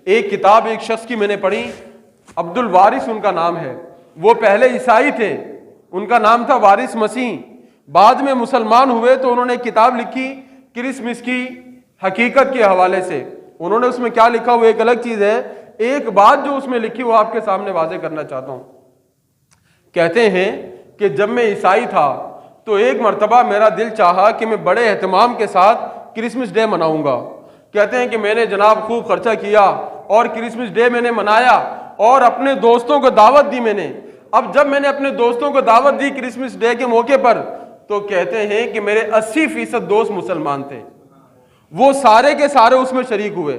एक किताब एक शख्स की मैंने पढ़ी, अब्दुल वारिस उनका नाम है। वो पहले ईसाई थे, उनका नाम था वारिस मसीह। बाद में मुसलमान हुए तो उन्होंने एक किताब लिखी क्रिसमस की हकीकत के हवाले से। उन्होंने उसमें क्या लिखा वो एक अलग चीज है। एक बात जो उसमें लिखी वो आपके सामने वाजे करना चाहता हूं। कहते हैं कि जब मैं ईसाई था तो एक मर्तबा मेरा दिल चाहा कि मैं बड़े एहतमाम के साथ क्रिसमस डे मनाऊंगा। कहते हैं कि मैंने जनाब खूब खर्चा किया और क्रिसमस डे मैंने मनाया और अपने दोस्तों को दावत दी मैंने। अब जब मैंने अपने दोस्तों को दावत दी क्रिसमस डे के मौके पर, तो कहते हैं कि मेरे 80% दोस्त मुसलमान थे। वो सारे के सारे उसमें शरीक हुए,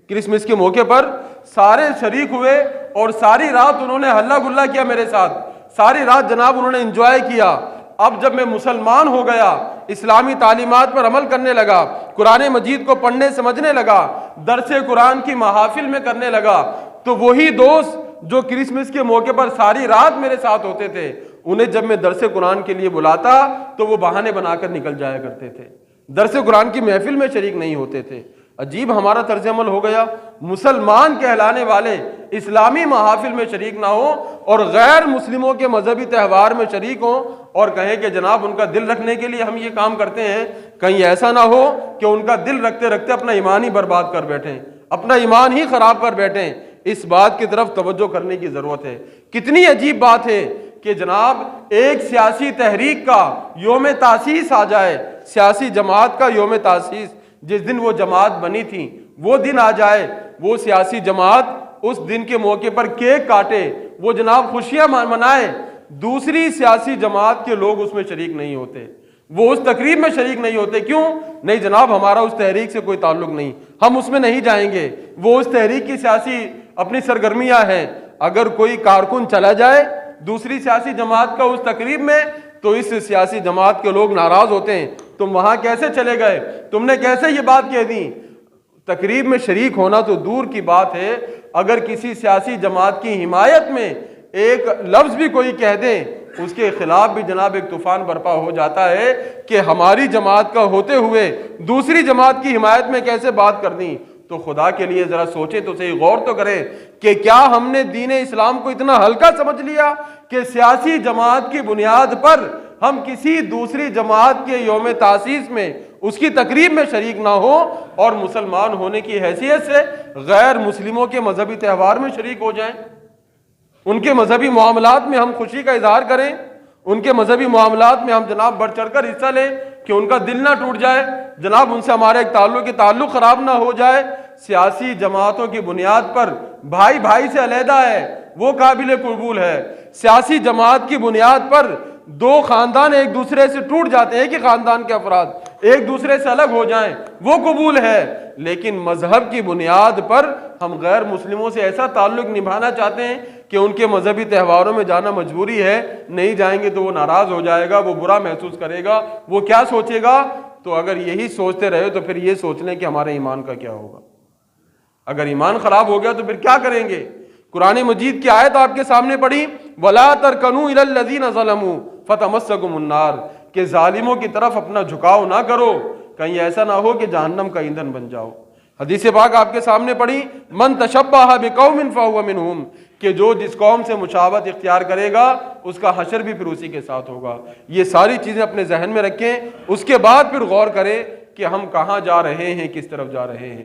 क्रिसमस के मौके पर सारे शरीक हुए और सारी रात उन्होंने हल्ला गुल्ला किया मेरे साथ। सारी रात जनाब उन्होंने एंजॉय किया। अब जब मैं मुसलमान हो गया, इस्लामी तालीमात पर अमल करने लगा, कुरान मजीद को पढ़ने समझने लगा, दरसे कुरान की महाफिल में करने लगा, तो वही दोस्त जो क्रिसमस के मौके पर सारी रात मेरे साथ होते थे, उन्हें जब मैं दरसे कुरान के लिए बुलाता तो वो बहाने बनाकर निकल जाया करते थे, दरसे कुरान की महफिल में शरीक नहीं होते थे। अजीब हमारा तर्ज अमल हो गया। मुसलमान कहलाने वाले इस्लामी महाफिल में शरीक ना हो और गैर मुस्लिमों के मजहबी त्यौहार में शरीक हो और कहें कि जनाब उनका दिल रखने के लिए हम ये काम करते हैं। कहीं ऐसा ना हो कि उनका दिल रखते रखते अपना ईमान ही बर्बाद कर बैठें, अपना ईमान ही खराब कर बैठें। इस बात की तरफ तवज्जो करने की जरूरत है। कितनी अजीब बात है कि जनाब एक सियासी तहरीक का योम तासीस आ जाए, सियासी जमात का योम तासीस, जिस दिन वो जमात बनी थी वो दिन आ जाए, वो सियासी जमात उस दिन के मौके पर केक काटे, वो जनाब खुशियां मनाए, दूसरी सियासी जमात के लोग उसमें शरीक नहीं होते, वो उस तकरीब में शरीक नहीं होते। क्यों नहीं जनाब? हमारा उस तहरीक से कोई ताल्लुक नहीं, हम उसमें नहीं जाएंगे, वो उस तहरीक की सियासी अपनी सरगर्मियां हैं। अगर कोई कारकुन चला जाए दूसरी सियासी जमात का उस तकरीब में, तो इस सियासी जमात के लोग नाराज होते हैं, तुम वहां कैसे चले गए, तुमने कैसे ये बात कह दी। तकरीब में शरीक होना तो दूर की बात है, अगर किसी सियासी जमात की हिमायत में एक लफ्ज भी कोई कह दे, उसके खिलाफ भी जनाब एक तूफान बर्पा हो जाता है कि हमारी जमात का होते हुए दूसरी जमात की हिमायत में कैसे बात कर दी। तो खुदा के लिए जरा सोचे तो सही, गौर तो करें कि क्या हमने दीन इस्लाम को इतना हल्का समझ लिया कि सियासी जमात की बुनियाद पर हम किसी दूसरी जमात के योम तासीस में उसकी तकरीब में शरीक ना हो और मुसलमान होने की हैसियत से गैर मुस्लिमों के मजहबी त्यौहार में शरीक हो जाएं, उनके मजहबी मामलात में हम खुशी का इजहार करें, उनके मजहबी मामलात में हम जनाब बढ़ चढ़कर हिस्सा लें कि उनका दिल ना टूट जाए, जनाब उनसे हमारे एक ताल्लुक खराब ना हो जाए। सियासी जमातों की बुनियाद पर भाई भाई से अलहदा है, वो काबिल कबूल है। सियासी जमात की बुनियाद पर दो खानदान एक दूसरे से टूट जाते हैं, एक ही खानदान के अफराद एक दूसरे से अलग हो जाएं, वो कबूल है। लेकिन मजहब की बुनियाद पर हम गैर मुस्लिमों से ऐसा ताल्लुक निभाना चाहते हैं कि उनके मजहबी त्यौहारों में जाना मजबूरी है, नहीं जाएंगे तो वो नाराज हो जाएगा, वो बुरा महसूस करेगा, वो क्या सोचेगा। तो अगर यही सोचते रहे तो फिर ये सोच लें कि हमारे ईमान का क्या होगा। अगर ईमान खराब हो गया तो फिर क्या करेंगे। कुरान मजीद की आयत आपके सामने पढ़ी, वला तरकनू इलल लज़ीना ज़लमू फतमस्सकुमुन्नार, के जालिमों की तरफ अपना झुकाव ना करो, कहीं ऐसा ना हो कि जहन्नम का ईंधन बन जाओ। हदीस पाक आपके सामने पढ़ी, मन तशब्बह बिकौमिन फहुव मिनहुम, कि जो जिस कौम से मुशावत इख्तियार करेगा उसका हशर भी फिर उसी के साथ होगा। ये सारी चीजें अपने जहन में रखें, उसके बाद फिर गौर करें कि हम कहाँ जा रहे हैं, किस तरफ जा रहे हैं।